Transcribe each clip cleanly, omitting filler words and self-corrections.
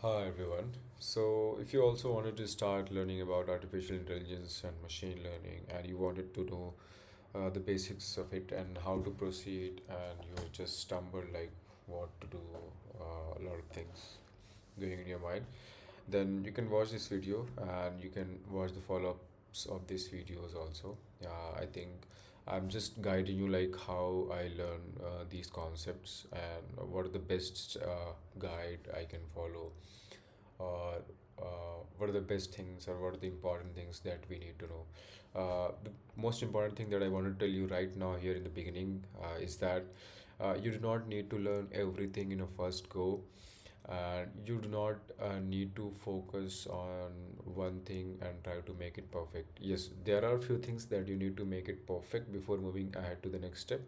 Hi everyone. So, if you also wanted to start learning about artificial intelligence and machine learning, and you wanted to know the basics of it and how to proceed, and you just stumbled like what to do, a lot of things going in your mind, then you can watch this video and you can watch the follow-ups of these videos also. I think I'm just guiding you like how I learn these concepts and what are the best guide I can follow, or what are the best things or what are the important things that we need to know. The most important thing that I want to tell you right now here in the beginning is that you do not need to learn everything in a first go, and you do not need to focus on one thing and try to make it perfect. Yes, there are a few things that you need to make it perfect before moving ahead to the next step,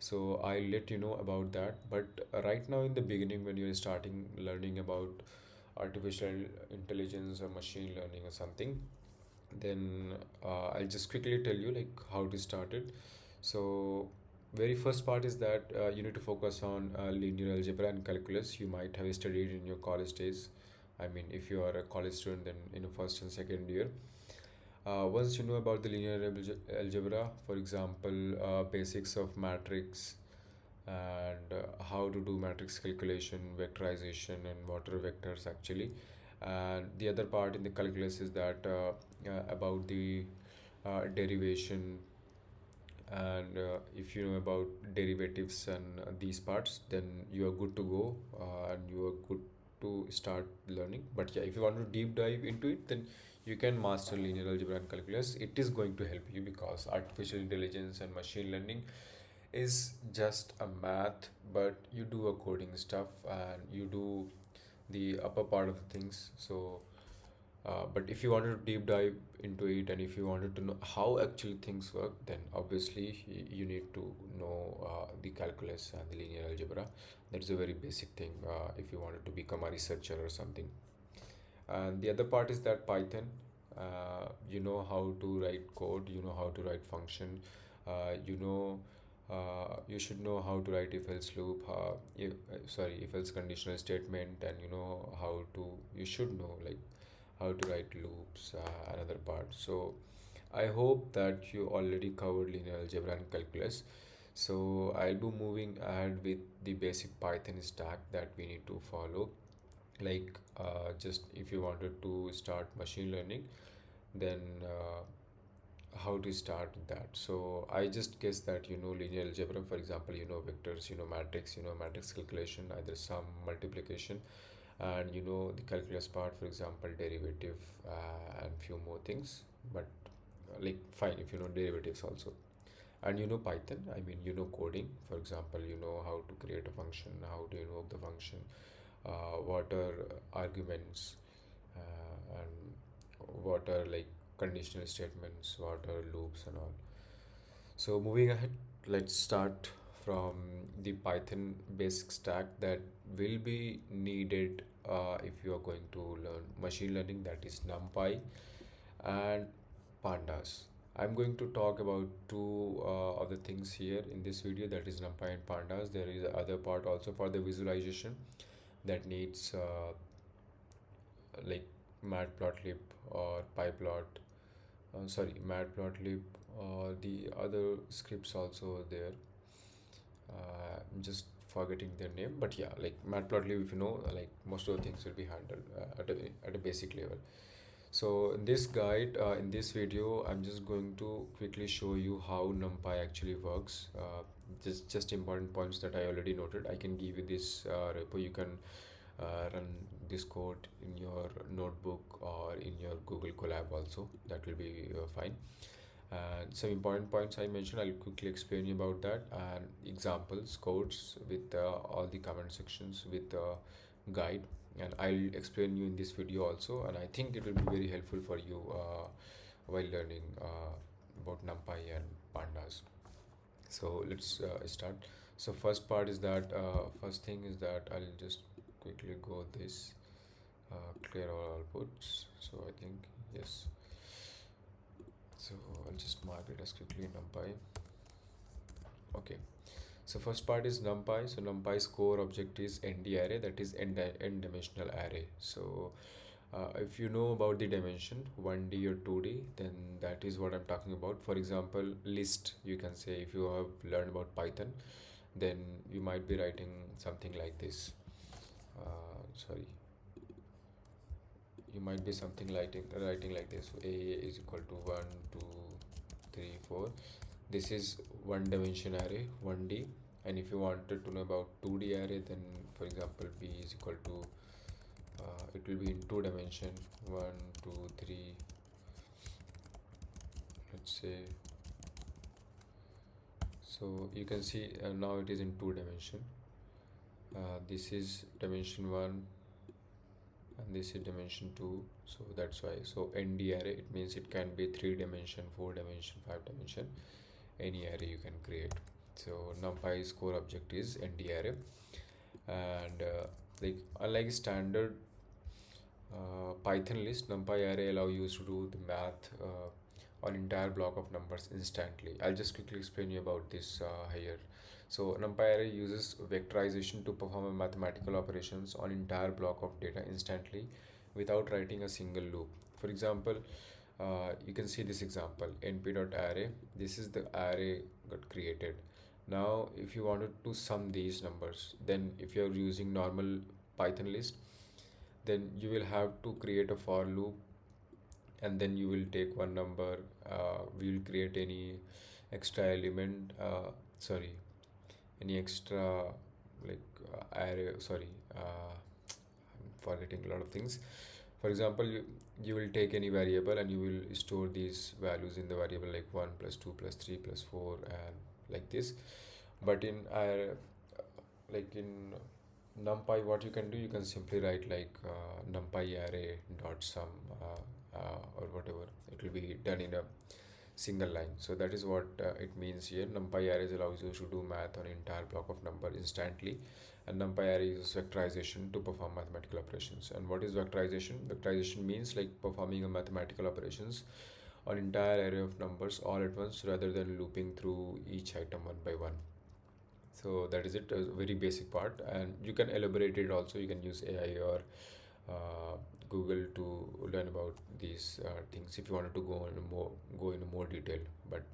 so I'll let you know about that. But right now in the beginning, when you're starting learning about artificial intelligence or machine learning or something, then I'll just quickly tell you like how to start it. So very first part is that you need to focus on linear algebra and calculus. You might have studied in your college days. I mean, if you are a college student, then in the first and second year. Once you know about the linear algebra, for example, basics of matrix and how to do matrix calculation, vectorization, and what are vectors actually. And the other part in the calculus is that about the derivation, and if you know about derivatives and these parts, then you are good to go, and you are good to start learning. But yeah, if you want to deep dive into it, then you can master linear algebra and calculus. It is going to help you because artificial intelligence and machine learning is just a math, but you do a coding stuff and you do the upper part of the things. So but if you wanted to deep dive into it and if you wanted to know how actually things work, then obviously you need to know the calculus and the linear algebra. That's a very basic thing if you wanted to become a researcher or something. And the other part is that Python, you know how to write code, you know how to write function, you should know how to write if else loop, if else conditional statement, and you know how to, you should know like how to write loops, another part. So I hope that you already covered linear algebra and calculus. So I'll be moving ahead with the basic Python stack that we need to follow. Like just if you wanted to start machine learning, then how to start with that. So I just guess that you know linear algebra, for example, you know vectors, you know matrix calculation, either sum, multiplication, and you know the calculus part, for example, derivative, and few more things. But like fine if you know derivatives also, and you know Python, I mean you know coding, for example, you know how to create a function, how to invoke the function, what are arguments, and what are like conditional statements, what are loops and all. So moving ahead, let's start from the Python basic stack that will be needed if you are going to learn machine learning, that is NumPy and Pandas. I'm going to talk about two of the things here in this video, that is NumPy and Pandas. There is other part also for the visualization that needs like matplotlib or pyplot, matplotlib, or the other scripts also there. I'm just forgetting their name, but yeah, like matplotlib, if you know, like most of the things will be handled at a basic level. So in this guide, in this video, I'm just going to quickly show you how NumPy actually works. Just important points that I already noted. I can give you this repo. You can run this code in your notebook or in your Google Colab also. That will be fine. And some important points I mentioned, I'll quickly explain you about that, and examples, codes with all the comment sections with guide, and I'll explain you in this video also, and I think it will be very helpful for you while learning about NumPy and Pandas. So let's start. So first part is that first thing is that I'll just quickly go this, clear all outputs. So I think yes. So I'll just mark it as quickly NumPy. Okay. So first part is NumPy. So NumPy's core object is ND array, that is n dimensional array. So if you know about the dimension 1D or 2D, then that is what I'm talking about. For example, list, you can say, if you have learned about Python, then you might be writing something like this. Sorry, you might be something writing like this: a is equal to 1 2 3 4. This is one dimension array 1D. And if you wanted to know about 2D array, then for example b is equal to it will be in two dimension 1 2 3, let's say. So you can see now it is in two dimension. This is dimension 1 and this is dimension 2, so that's why. So nd array, it means it can be 3 dimension, 4 dimension, 5 dimension, any array you can create. So NumPy's core object is nd array. And like unlike standard Python list, NumPy array allow you to do the math on entire block of numbers instantly. I'll just quickly explain you about this here. So NumPy array uses vectorization to perform a mathematical operations on entire block of data instantly without writing a single loop. For example, you can see this example np.array. This is the array got created. Now if you wanted to sum these numbers, then if you're using normal Python list, then you will have to create a for loop, and then you will take one number. We will create any extra element, sorry, any extra array, sorry, I'm forgetting a lot of things. For example, you will take any variable and you will store these values in the variable, like 1 plus 2 plus 3 plus 4 and like this. But in like in NumPy, what you can do, you can simply write like NumPy array dot sum, or whatever. It will be done in a single line. So that is what it means here. NumPy arrays allows you to do math on entire block of number instantly, and NumPy array uses vectorization to perform mathematical operations. And what is vectorization? Vectorization means like performing a mathematical operations on entire array of numbers all at once, rather than looping through each item one by one. So that is it, a very basic part, and you can elaborate it also. You can use AI or Google to learn about these things if you wanted to go into more detail. But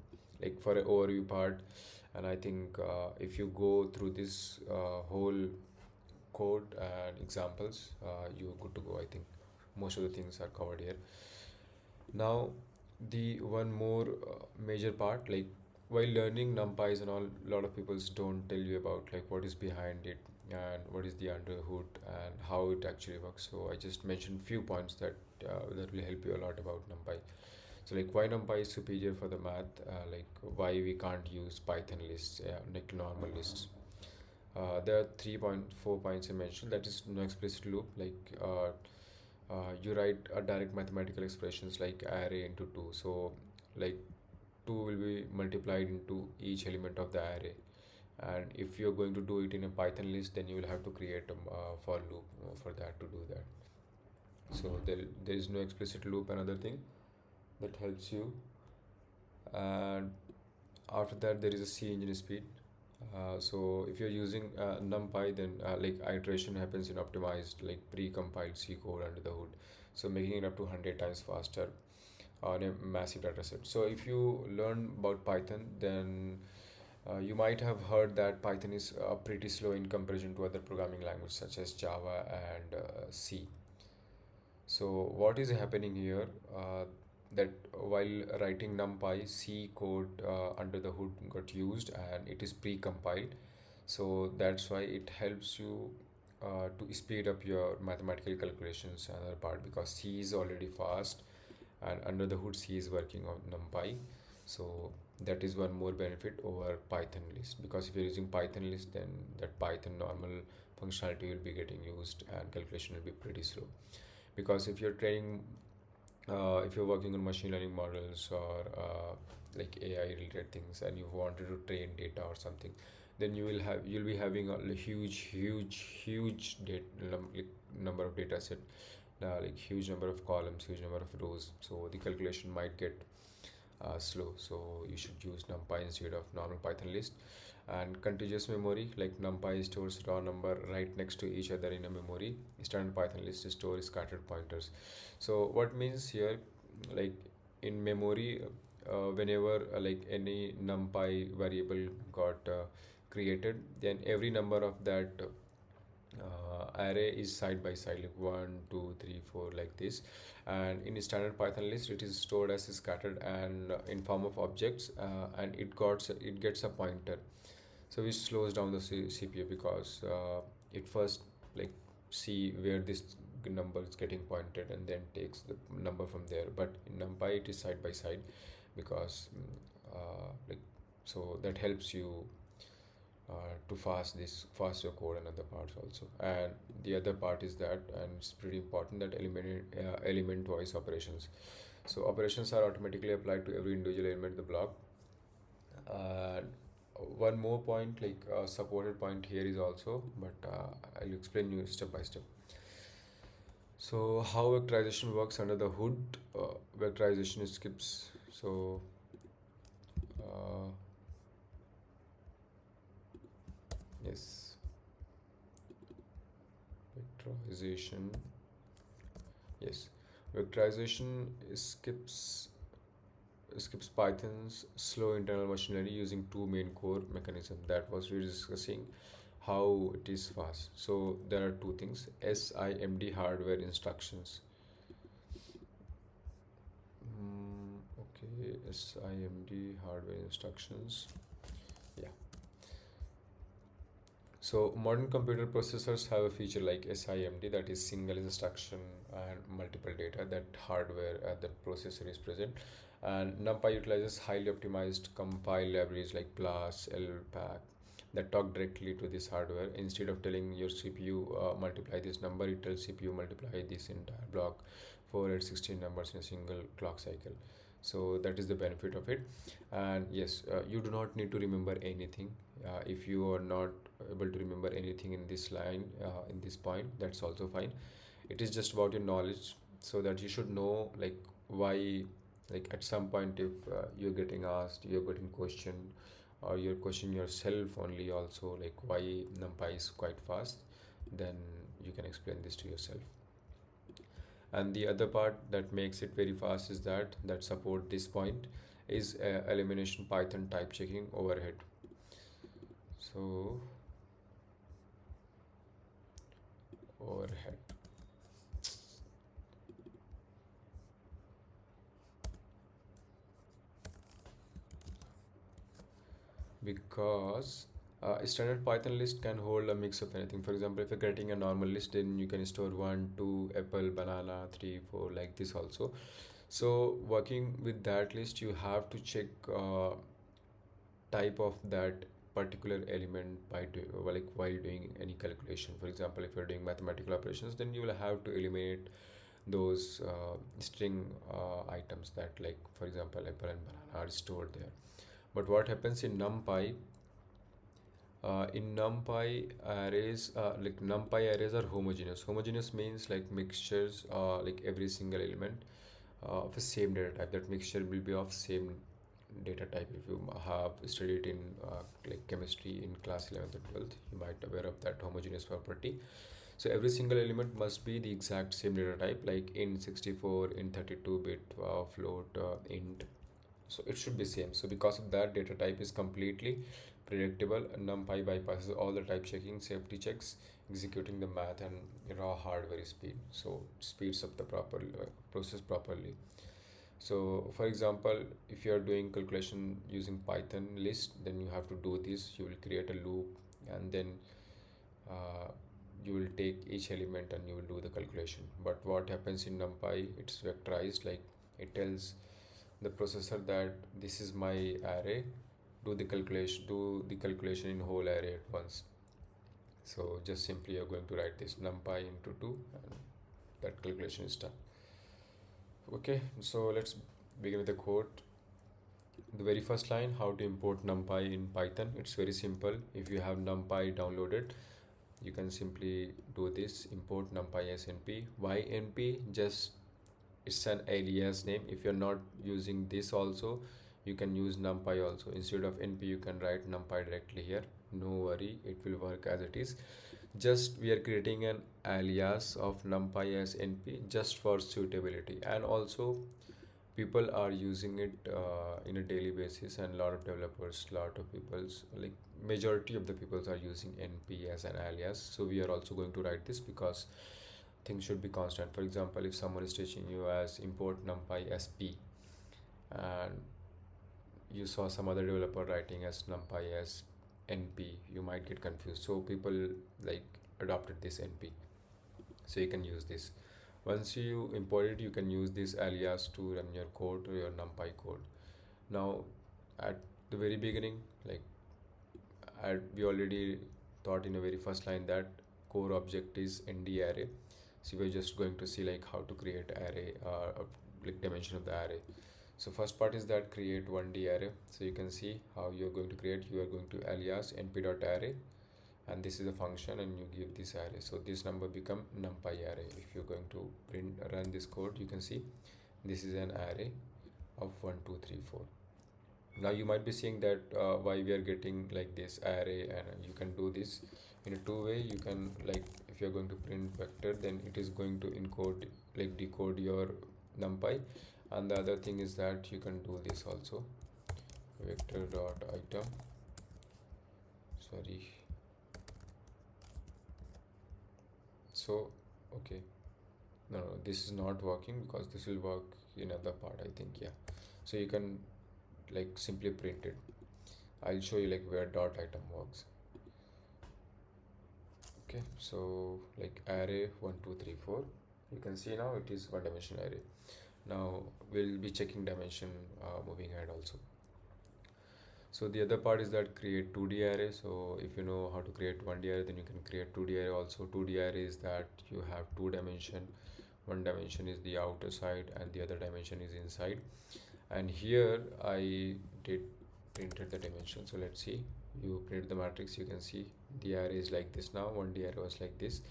like for an overview part, and I think if you go through this whole code and examples, you're good to go. I think most of the things are covered here. Now, the one more major part, like while learning NumPys and all, a lot of people don't tell you about like what is behind it and what is the under hood and how it actually works. So I just mentioned few points that that will help you a lot about NumPy. So like why NumPy is superior for the math, like why we can't use Python lists, like normal lists. There are 3.4 points I mentioned. That is no explicit loop. Like you write a direct mathematical expressions like array into 2. So like 2 will be multiplied into each element of the array. And if you're going to do it in a Python list, then you will have to create a for loop for that to do that. So there is no explicit loop, another thing that helps you. And after that, there is a C engine speed. So if you're using NumPy, then like iteration happens in optimized, like pre-compiled C code under the hood, so making it up to 100 times faster on a massive data set. So if you learn about Python, then you might have heard that Python is pretty slow in comparison to other programming languages such as Java and C. So what is happening here? That while writing NumPy, C code under the hood got used and it is pre-compiled. So that's why it helps you to speed up your mathematical calculations another part, because C is already fast and under the hood C is working on NumPy. So that is one more benefit over Python list, because if you're using Python list, then that Python normal functionality will be getting used and calculation will be pretty slow. Because if you're training, if you're working on machine learning models or like AI related things, and you wanted to train data or something, then you'll be having a huge like number of data set, like huge number of columns, huge number of rows. So the calculation might get slow. So you should use NumPy instead of normal Python list. And contiguous memory, like NumPy stores raw number right next to each other in a memory. Standard Python list stores scattered pointers. So what means here, like in memory, whenever like any NumPy variable got created, then every number of that array is side by side, like 1 2 3 4 like this. And in standard Python list it is stored as scattered and in form of objects, and it gets a pointer, so which slows down the CPU, because it first like see where this number is getting pointed and then takes the number from there. But in NumPy it is side by side, because like, so that helps you to fast your code and other parts also. And the other part is that, and it's pretty important, that element voice operations. So operations are automatically applied to every individual element of the block. And one more point, like supported point here is also, but I'll explain you step by step. So how vectorization works under the hood. Vectorization skips, so uh, yes, vectorization, yes, vectorization skips Python's slow internal machine learning using two main core mechanisms that was we discussing how it is fast. So there are two things: SIMD hardware instructions. Okay, SIMD hardware instructions. Yeah. So modern computer processors have a feature like SIMD, that is single instruction and multiple data, that hardware that processor is present. And NumPy utilizes highly optimized compile libraries like BLAS, LPAC, that talk directly to this hardware. Instead of telling your CPU multiply this number, it tells CPU multiply this entire block, 4 8 16 numbers in a single clock cycle. So that is the benefit of it. And yes, you do not need to remember anything. If you are not able to remember anything in this line, in this point, that's also fine. It is just about your knowledge, so that you should know like why, like at some point if you're getting asked, you're getting questioned, or you're questioning yourself only also, like why NumPy is quite fast, then you can explain this to yourself. And the other part that makes it very fast is that support this point is elimination Python type checking overhead. So overhead, because a standard Python list can hold a mix of anything. For example, if you're getting a normal list, then you can store 1 2 apple, banana, 3 4 like this also. So working with that list, you have to check type of that particular element like while doing any calculation. For example, if you're doing mathematical operations, then you will have to eliminate those string items that, like for example apple and banana are stored there. But what happens in NumPy, in NumPy arrays, like NumPy arrays are homogeneous. Homogeneous means like mixtures, like every single element of the same data type. That mixture will be of same data type. If you have studied in like chemistry in class 11th or 12th, you might aware of that homogeneous property. So every single element must be the exact same data type, like in 64, in 32-bit, float, int. So it should be same. So because of that, data type is completely predictable. NumPy bypasses all the type checking, safety checks, executing the math and raw hardware speed. So speeds up the proper process properly. So for example, if you are doing calculation using Python list, then you have to do this. You will create a loop, and then uh, you will take each element and you will do the calculation. But what happens in NumPy, it's vectorized, like it tells the processor that this is my array, do the calculation in whole array at once. So just simply you're going to write this NumPy into 2, and that calculation is done. Okay, so let's begin with the code. The very first line, how to import NumPy in Python. It's very simple. If you have NumPy downloaded, you can simply do this: import NumPy as np. Why np? Just it's an alias name. If you're not using this also, You can use NumPy also. Instead of NP, you can write NumPy directly here. No worry, it will work as it is. Just we are creating an alias of NumPy as NP just for suitability, and also people are using it in a daily basis, and a lot of developers, lot of people's, like majority of the peoples are using NP as an alias. So we are also going to write this because things should be constant. For example, if someone is teaching you as import NumPy as P, and you saw some other developer writing as NumPy as NP, you might get confused. So people like adopted this NP, so you can use this. Once you import it, you can use this alias to run your code or your NumPy code. Now, at the very beginning, like we already thought in a very first line that core object is nd array. So we're just going to see like how to create array, like dimension of the array. So first part is that create 1D array. So you can see how you're going to create. You are going to alias np.array, and this is a function, and you give this array. So this number become NumPy array. If you're going to run this code, you can see this is an array of 1 2 3 4. Now you might be seeing that why we are getting like this array, and you can do this in a two-way. You can, like, if you're going to print vector, then it is going to encode, like decode your NumPy. And the other thing is that you can do this also, vector dot item, sorry. So okay, no, this is not working because this will work in other part, I think. Yeah, so you can like simply print it. I'll show you like where dot item works. Okay, so like array 1 2 3 4, you can see now it is one dimensional array. Now we'll be checking dimension moving ahead also. So the other part is that create 2D array. So if you know how to create 1D array, then you can create 2D array also. 2D array is that you have two dimension. One dimension is the outer side and the other dimension is inside. And here I did printed the dimension. So let's see, you print the matrix, you can see the array is like this. Now 1D array was like this,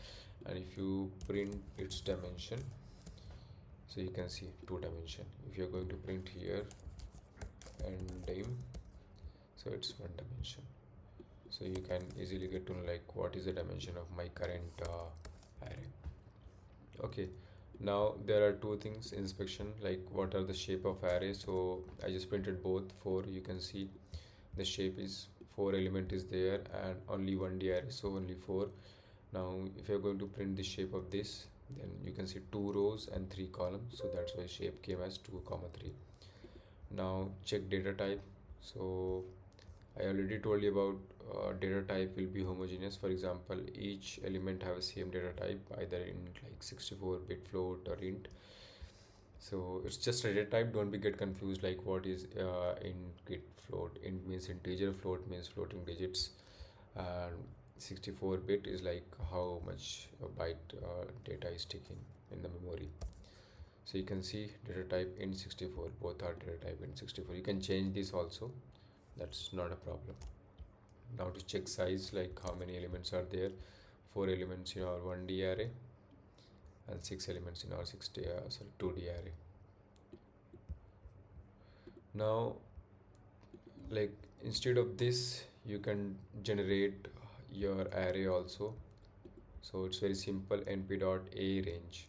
and if you print its dimension, so you can see two dimension. If you're going to print here and dim, so it's one dimension. So you can easily get to know like what is the dimension of my current array. Okay, now there are two things inspection, like what are the shape of array. So I just printed both. Four, you can see the shape is 4 element is there, and only 1D array, so only 4. Now if you're going to print the shape of this, then you can see 2 rows and 3 columns, so that's why shape came as 2 comma 3. Now check data type. So I already told you about data type will be homogeneous. For example, each element have a same data type, either in like 64-bit float or int. So it's just a data type. Don't be get confused like what is int float. Int means integer, float means floating digits, and 64-bit is like how much byte data is taking in the memory. So you can see data type int 64, both are data type int 64. You can change this also, that's not a problem. Now to check size, like how many elements are there. 4 elements in our 1D array and 6 elements in our 2D array. Now like instead of this, you can generate your array also. So it's very simple, np.a range.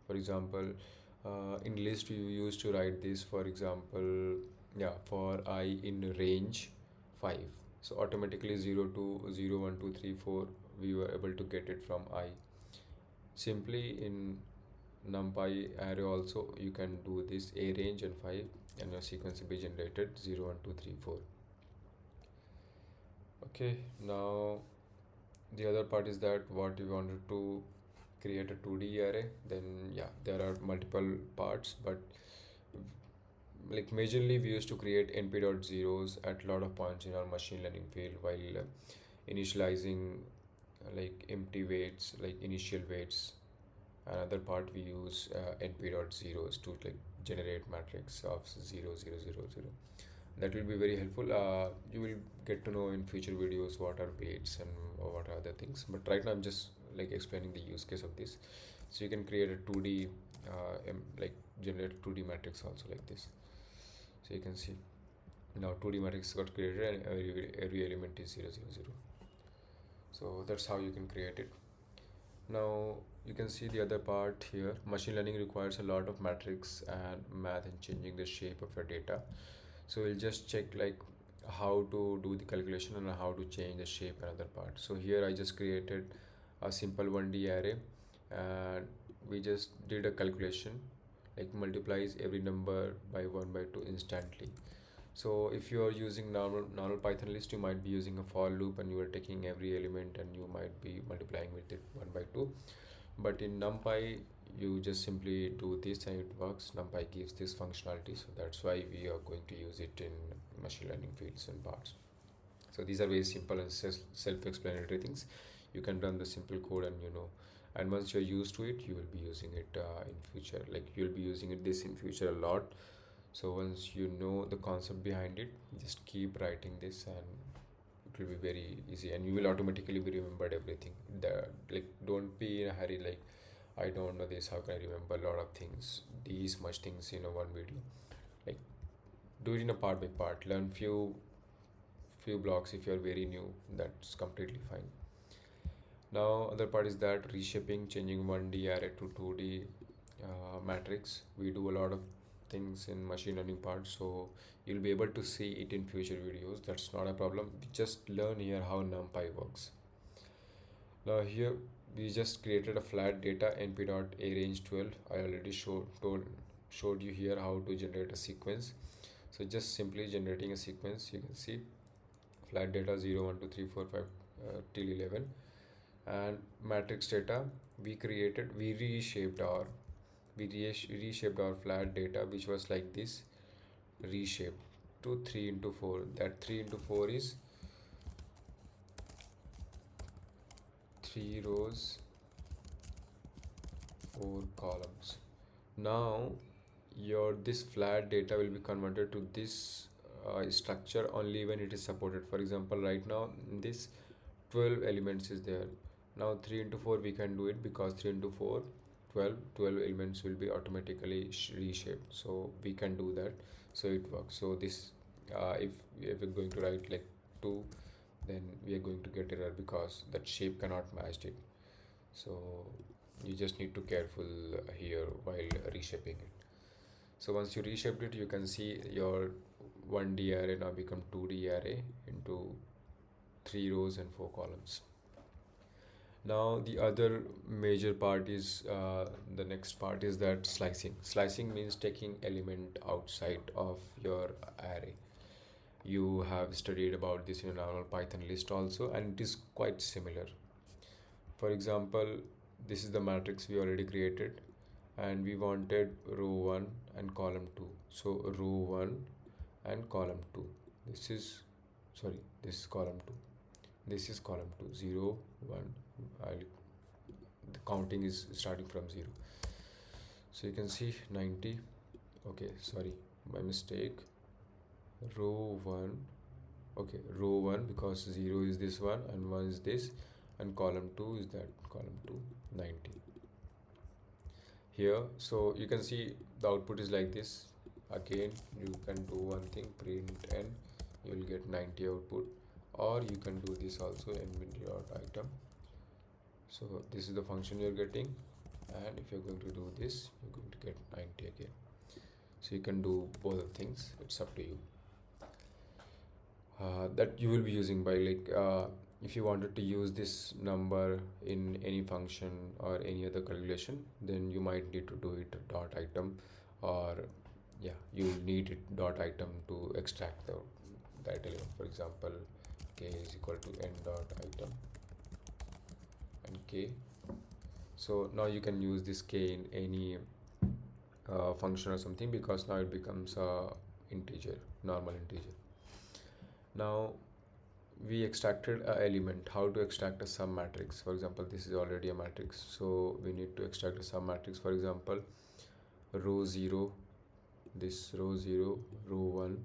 For example, in list we used to write this, for example, yeah, for I in range 5. So automatically 0 to 0 1 2 3 4 we were able to get it from I. Simply in NumPy array also you can do this a range and 5, and your sequence will be generated 0 1 2 3 4. Okay, now the other part is that what you wanted to create a 2D array, then yeah, there are multiple parts, but like majorly we used to create np.zeros at a lot of points in our machine learning field while initializing like empty weights, like initial weights. Another part we use np.zeros to like generate matrix of 0 0 0 0. That will be very helpful. You will get to know in future videos what are weights and what are other things, but right now I'm just like explaining the use case of this. So you can create a 2D like generate 2D matrix also like this. So you can see Now 2D matrix got created and every element is 0 0 0. So that's how you can create it. Now you can see the other part here. Machine learning requires a lot of matrix and math in changing the shape of your data. So we'll just check like how to do the calculation and how to change the shape another part. So here I just created a simple 1D array, and we just did a calculation like multiplies every number by 1 by 2 instantly. So if you are using normal Python list, you might be using a for loop and you are taking every element and you might be multiplying with it 1 by 2. But in NumPy, you just simply do this and it works. NumPy gives this functionality, so that's why we are going to use it in machine learning fields and parts. So these are very simple and self-explanatory things. You can run the simple code and and once you're used to it, you will be using it in future. Like you'll be using this in future a lot. So once you know the concept behind it, just keep writing this and it will be very easy and you will automatically be remembered everything. Like don't be in a hurry like I don't know this, how can I remember a lot of things, these much things in a one video. Like do it in a part by part, learn few blocks. If you're very new, that's completely fine. Now other part is that reshaping, changing 1D array to 2D matrix. We do a lot of things in machine learning part, so you'll be able to see it in future videos. That's not a problem. Just learn here how NumPy works. Now here we just created a flat data np.arange12. I already showed you here how to generate a sequence. So just simply generating a sequence. You can see flat data 0 1 2 3 4 5 till 11, and matrix data we reshaped our flat data, which was like this, reshaped to 3 into 4. That 3 into 4 is 3 rows, 4 columns. Now your this flat data will be converted to this structure only when it is supported. For example, right now this 12 elements is there. Now 3 into 4 we can do it because 3 into 4 12 elements will be automatically reshaped, so we can do that. So it works. So this if we're going to write like 2, then we are going to get error because that shape cannot match it. So you just need to careful here while reshaping it. So once you reshaped it, you can see your 1D array now become 2D array into 3 rows and 4 columns. Now the other major part is the next part is that slicing. Slicing means taking element outside of your array. You have studied about this in a normal Python list also, and it is quite similar. For example, this is the matrix we already created and we wanted row 1 and column 2. So row 1 and column 2. This is column 2. This is column 2, 0 1. The counting is starting from 0. So you can see 90. Okay, sorry, my mistake. Row 1. Okay, row 1 because 0 is this one and 1 is this, and column 2 is that column 2, 90 here. So you can see the output is like this. Again, you can do one thing, print n, you will get 90 output, or you can do this also, n.item. So this is the function you're getting, and if you're going to do this, you're going to get 90 again. So you can do both of things, it's up to you. That you will be using by if you wanted to use this number in any function or any other calculation, then you might need to do it dot item, or yeah, you will need it dot item to extract that element. For example, k is equal to n dot item and k. So now you can use this k in any function or something, because now it becomes a integer, normal integer. Now we extracted a element. How to extract a sum matrix? For example, this is already a matrix, so we need to extract a sum matrix. For example, row 0, this row 0, row 1,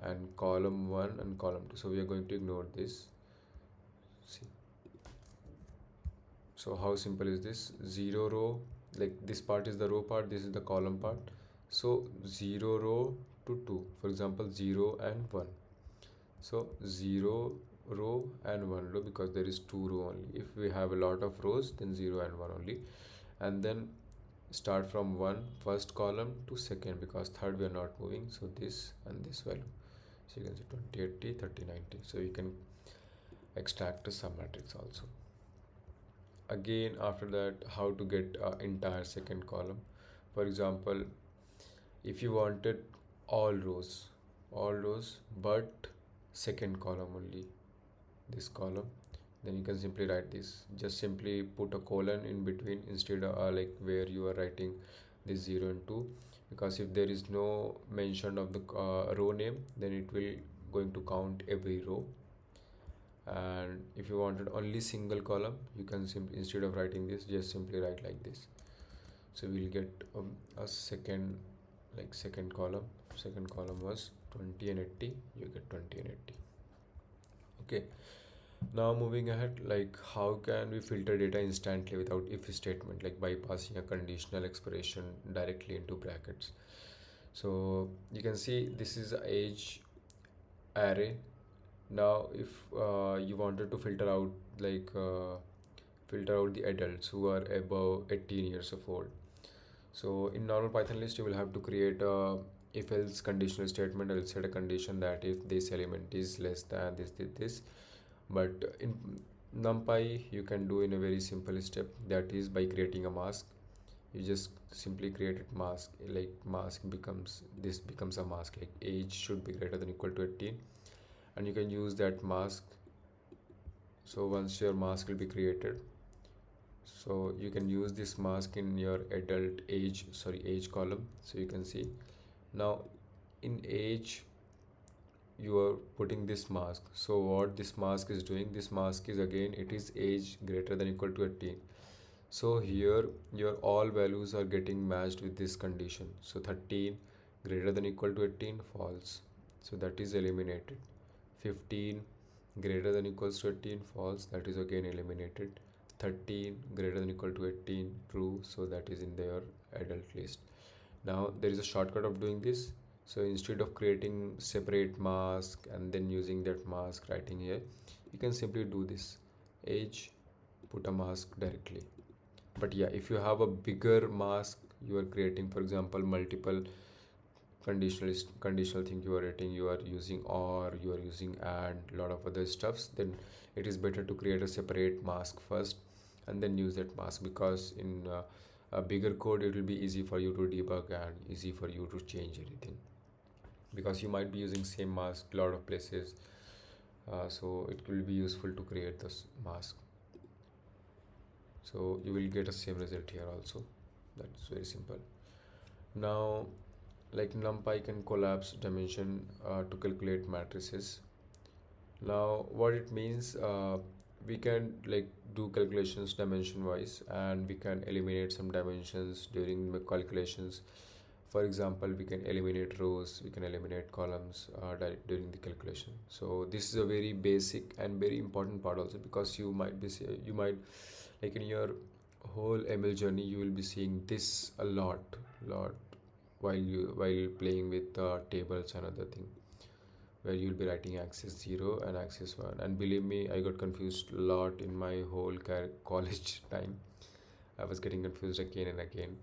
and column 1 and column 2. So we are going to ignore this. See, so how simple is this? 0 row, like this part is the row part, this is the column part. So 0 row to 2. For example, 0 and 1. So 0 row and 1 row, because there is 2 row only. If we have a lot of rows, then 0 and 1 only. And then start from first column to second, because third we are not moving. So this and this value. So you can say 20, 80, 30, 90. So you can extract a sum matrix also. Again, after that, how to get entire second column. For example, if you wanted all rows but second column only, this column, then you can simply write this. Just simply put a colon in between instead of like where you are writing this 0 and 2, because if there is no mention of the row name, then it will going to count every row. And if you wanted only single column, you can simply, instead of writing this, just simply write like this. So we'll get a second, like second column was 20 and 80. You get 20 and 80. Okay, now moving ahead, like how can we filter data instantly without if statement, like bypassing a conditional expression directly into brackets. So you can see this is a age array. Now if you wanted to filter out the adults who are above 18 years of old, so in normal Python list you will have to create a if else conditional statement. I will set a condition that if this element is less than this. But in NumPy you can do in a very simple step, that is by creating a mask. You just simply create a mask, like mask becomes a mask, like age should be greater than equal to 18, and you can use that mask. So once your mask will be created, so you can use this mask in your age column. So you can see now in age you are putting this mask. So what this mask is doing, this mask is again, it is age greater than equal to 18. So here your all values are getting matched with this condition. So 13 greater than equal to 18 false, so that is eliminated. 15 greater than equals to 18 false, that is again eliminated. 13 greater than equal to 18 true, so that is in their adult list. Now there is a shortcut of doing this. So instead of creating separate mask and then using that mask writing here, you can simply do this age, put a mask directly. But yeah, if you have a bigger mask you are creating, for example multiple conditional thing you are writing, you are using or you are using and lot of other stuffs, then it is better to create a separate mask first and then use that mask, because in a bigger code it will be easy for you to debug and easy for you to change anything, because you might be using same mask a lot of places. So it will be useful to create this mask, so you will get a same result here also. That's very simple. Now, like NumPy can collapse dimension to calculate matrices. Now what it means, we can like do calculations dimension wise, and we can eliminate some dimensions during the calculations. For example, we can eliminate rows, we can eliminate columns during the calculation. So this is a very basic and very important part also, because you might like in your whole ML journey you will be seeing this a lot while playing with tables and other thing, where you'll be writing axis 0 and axis 1. And believe me, I got confused a lot in my whole college time. I was getting confused again and again.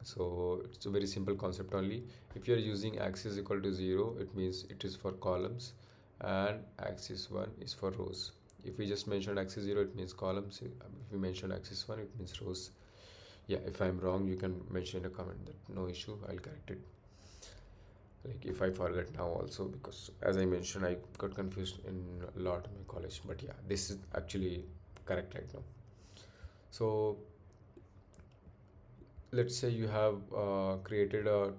So it's a very simple concept only. If you're using axis equal to 0, it means it is for columns, and axis 1 is for rows. If we just mention axis 0, it means columns. If we mention axis 1, it means rows. Yeah, if I'm wrong, you can mention in a comment. That no issue, I'll correct it. Like if I forget now also, because as I mentioned, I got confused in a lot in my college. But yeah, this is actually correct right now. So let's say you have created a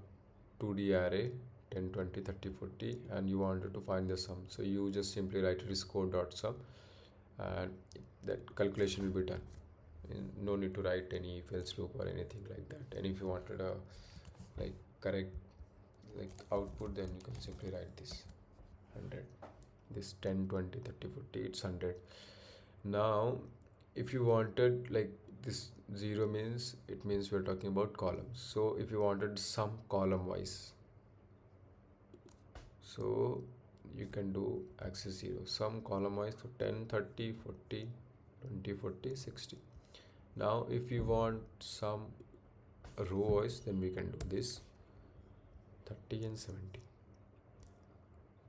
2D array 10, 20, 30, 40, and you wanted to find the sum. So you just simply write score.sum, and that calculation will be done. No need to write any if else loop or anything like that. And if you wanted a like correct like output, then you can simply write this 100, this 10, 20, 30, 40, it's 100. Now if you wanted like this 0 means, it means we're talking about columns. So if you wanted some column wise, So you can do axis 0 sum column wise, so 10 30 40 20 40 60. Now if you want some row wise, then we can do this 30 and 70.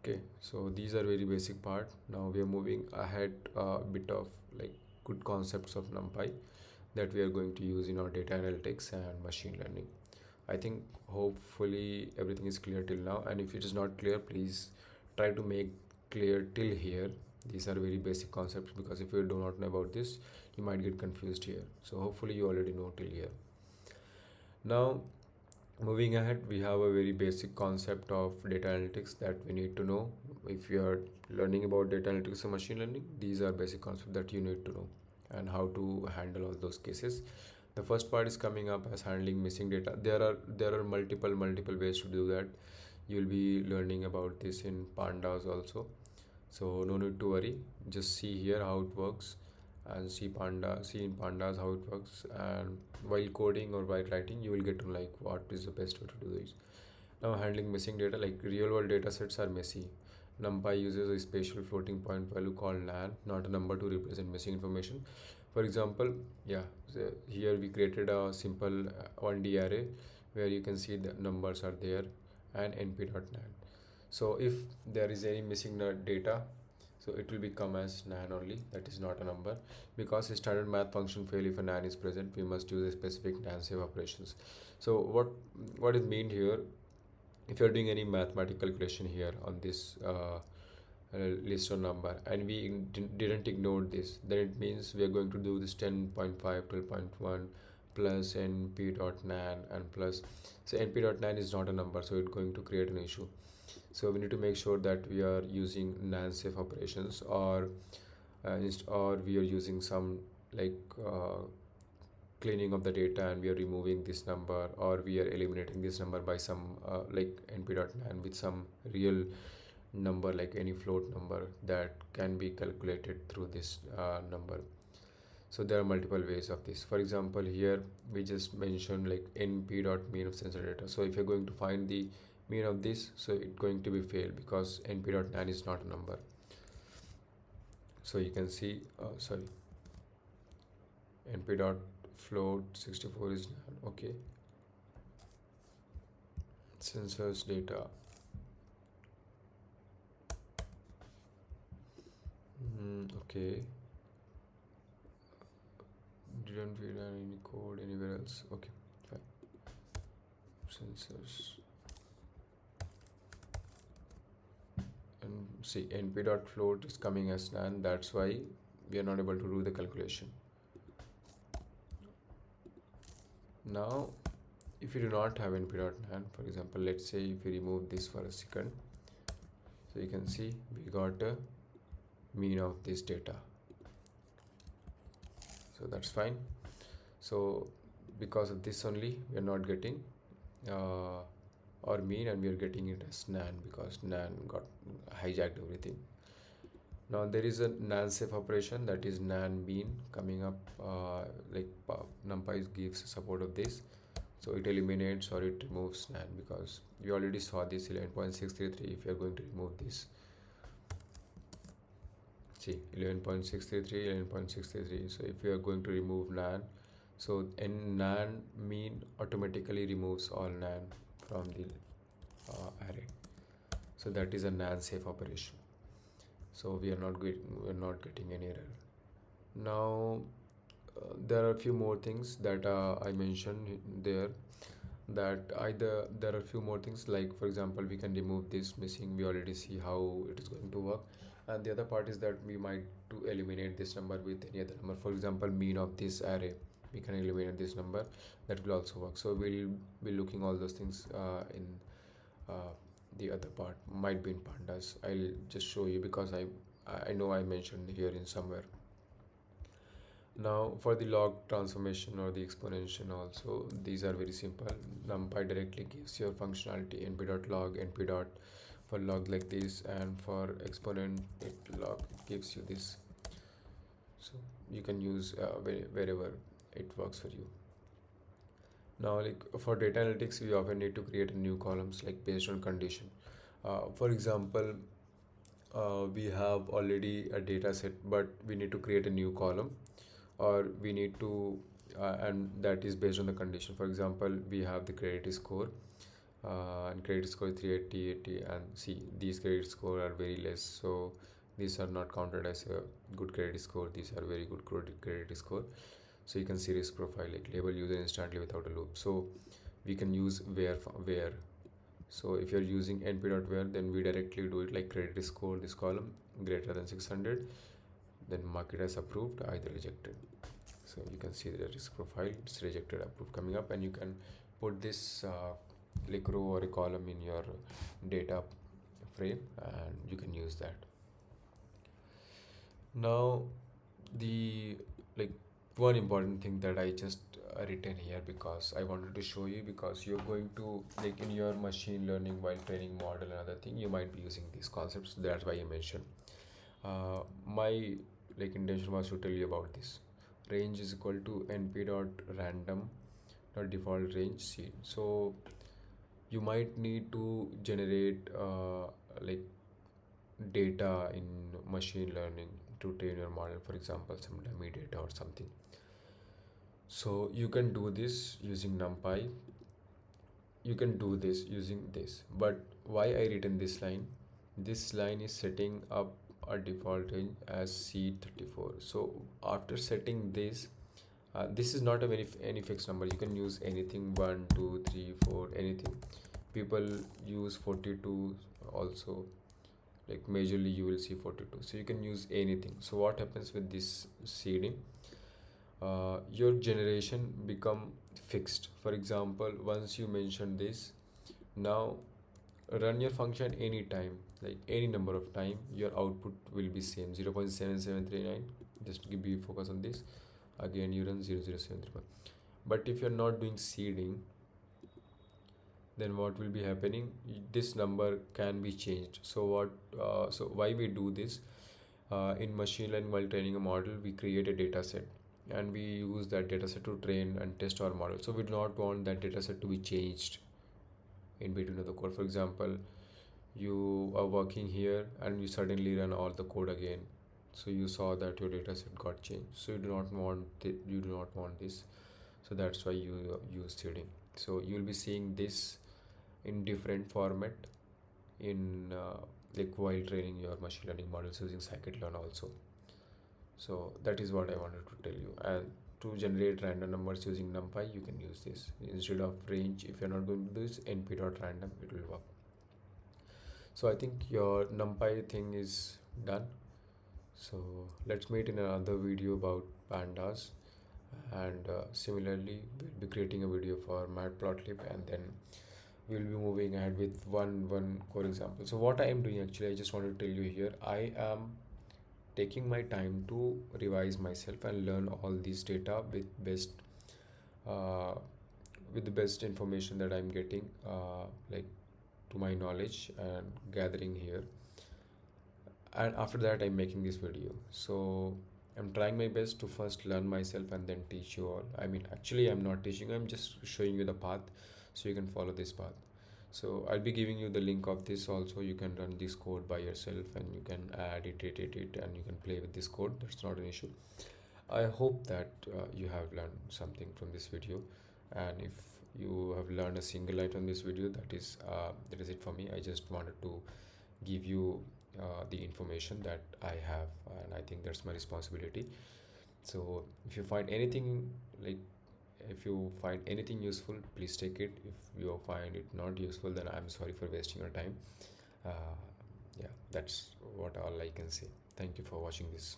Okay, so these are very basic part. Now we are moving ahead a bit of like good concepts of NumPy that we are going to use in our data analytics and machine learning. I think hopefully everything is clear till now, and if it is not clear, please try to make clear till here. These are very basic concepts, because if you do not know about this, you might get confused here. So hopefully you already know till here. Now moving ahead, we have a very basic concept of data analytics that we need to know. If you are learning about data analytics and machine learning, these are basic concepts that you need to know and how to handle all those cases. The first part is coming up as handling missing data. There are multiple ways to do that. You'll be learning about this in pandas also, so no need to worry. Just see here how it works, and see in pandas how it works, and while coding or while writing you will get to like what is the best way to do this. Now handling missing data, like real world data sets are messy. NumPy uses a spatial floating point value called nan, not a number, to represent missing information. For example, yeah, so here we created a simple 1D array where you can see the numbers are there and np.nan. So if there is any missing data, so it will become as nan only, that is not a number, because a standard math function fail if a nan is present. We must use a specific nan save operations. So what is meant here, if you are doing any mathematical calculation here on this list or number, and we didn't ignore this, then it means we are going to do this 10.5 12.1 plus np.nan and plus, so np.nan is not a number, so it's going to create an issue. So we need to make sure that we are using nan safe operations, or we are using some like cleaning of the data, and we are removing this number, or we are eliminating this number by some like np.nan with some real number, like any float number that can be calculated through this number. So there are multiple ways of this. For example, here we just mentioned like np.mean of sensor data. So if you're going to find the mean of this, so it's going to be fail because np.nan is not a number. So you can see sorry, np.float 64 is nan. Okay, sensors data. Okay, didn't read any code anywhere else. Okay, fine. Sensors, and see np.float is coming as nan, that's why we are not able to do the calculation. Now if you do not have np.nan, for example, let's say if we remove this for a second, so you can see we got a mean of this data, so that's fine. So because of this only we are not getting our mean, and we are getting it as nan because nan got hijacked everything. Now there is a nan safe operation, that is nan mean coming up, NumPy gives support of this, so it eliminates or it removes nan, because we already saw this 11.633. if you are going to remove this, see 11.633 11.633, so if you are going to remove nan, so nan mean automatically removes all nan from the array, so that is a nan safe operation. So we are not getting any error. Now there are a few more things that I mentioned there, that either there are a few more things, like for example we can remove this missing, we already see how it is going to work. And the other part is that we might to eliminate this number with any other number. For example, mean of this array, we can eliminate this number, that will also work. So we'll be looking all those things in the other part, might be in pandas. I'll just show you because I know I mentioned here in somewhere. Now for the log transformation or the exponential also, these are very simple. NumPy directly gives your functionality np.log, np. for log like this, and for exponent log it gives you this, so you can use wherever it works for you. Now like for data analytics, we often need to create a new columns like based on condition. For example, we have already a data set, but we need to create a new column, or we need to, and that is based on the condition. For example, we have the credit score, and credit score is 380, 80, and see, these credit score are very less, so these are not counted as a good credit score. These are very good credit score. So you can see risk profile, like label user instantly without a loop. So we can use where. So if you're using np.where, then we directly do it like credit score, this column greater than 600, then mark it as approved, either rejected. So you can see the risk profile, it's rejected, approved coming up, and you can put this like row or a column in your data frame, and you can use that. Now, the like one important thing that I just written here, because I wanted to show you, because you're going to, like, in your machine learning while training model and other thing, you might be using these concepts. That's why I mentioned. My like intention was to tell you about this. Range is equal to np dot random dot default range seed. So you might need to generate like data in machine learning to train your model, for example some dummy data or something. So you can do this using NumPy, you can do this using this. But why I written this line? This line is setting up a default range as C34. So after setting this, this is not a any fixed number. You can use anything, 1, 2, 3, 4, anything. People use 42 also, like majorly you will see 42. So you can use anything. So what happens with this seeding? Your generation become fixed. For example, once you mention this, now run your function anytime, like any number of time, your output will be same, 0.7739. Just be focus on this. Again you run 0.0731. But if you're not doing seeding, then what will be happening? This number can be changed. So so why we do this? In machine learning, while training a model, we create a data set, and we use that data set to train and test our model. So we do not want that data set to be changed in between of the code. For example, you are working here and you suddenly run all the code again, so you saw that your data set got changed. So you do not want you do not want this. So that's why you use threading. So you will be seeing this in different format in like while training your machine learning models using scikit-learn also. So that is what I wanted to tell you. And to generate random numbers using NumPy, you can use this instead of range. If you're not going to do this, np.random, it will work. So I think your NumPy thing is done. So let's meet in another video about pandas, and similarly we'll be creating a video for matplotlib, and then we'll be moving ahead with one core example. So what I am doing, actually, I just want to tell you here, I am taking my time to revise myself and learn all these data uh, with the best information that I'm getting, like to my knowledge and gathering here. And after that I'm making this video. So I'm trying my best to first learn myself and then teach you all. I mean, actually I'm not teaching, I'm just showing you the path so you can follow this path. So I'll be giving you the link of this also. You can run this code by yourself, and you can add it, and you can play with this code. That's not an issue. I hope that you have learned something from this video, and if you have learned a single line from this video, that is it for me. I just wanted to give you the information that I have, and I think that's my responsibility. So if you find anything, like, if you find anything useful, please take it. If you find it not useful, then I'm sorry for wasting your time. uh, yeah, that's what all I can say. Thank you for watching this.